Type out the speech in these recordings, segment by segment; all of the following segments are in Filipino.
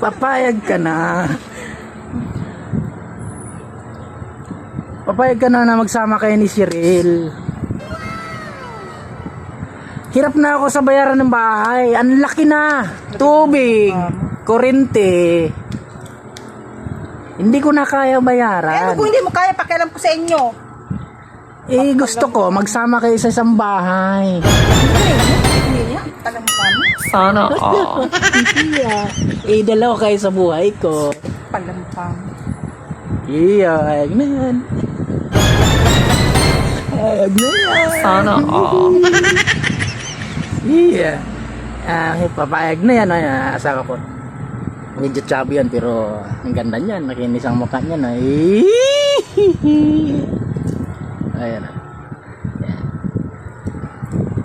Papayag ka na. Papayag ka na na magsama kayo ni Cheryl. Hirap na ako sa bayaran ng bahay. Ang laki na. Tubig, kuryente. Hindi ko na kaya Ano bayaran. kung hindi mo kaya, pakialam ko sa inyo. Eh, gusto ko magsama kayo sa isang bahay. Hindi niya, tagang pa mo. Sana all. Eh, dalawa kayo sa buhay ko. Palampang. Iya, ayag na yan. Ayag na yan. Sana all. Iya. Papayag na yan. Asawa ko. Medyo chubby yan, pero ang ganda niyan. Makinis ang mukha niya na. Ayan. Ayan.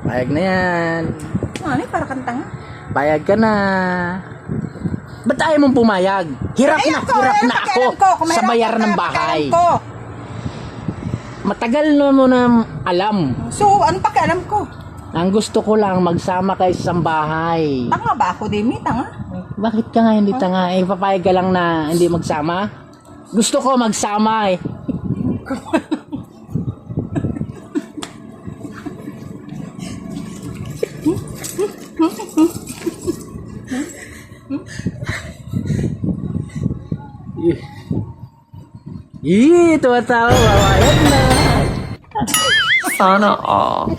Payag na yan. Ano, para kantang. Payag ka na. Ba't ayaw mong pumayag? Hirap na ako sa bayaran ng bahay. Matagal na mo na alam. So, ano pakialam ko? Ang gusto ko lang magsama kayo sa isang bahay. Tanga ba ako, Demi? Tanga? Bakit ka nga hindi tanga? Eh, papayag ka lang na hindi magsama? Gusto ko magsama eh. Tumatawa, papayag na. Sana all.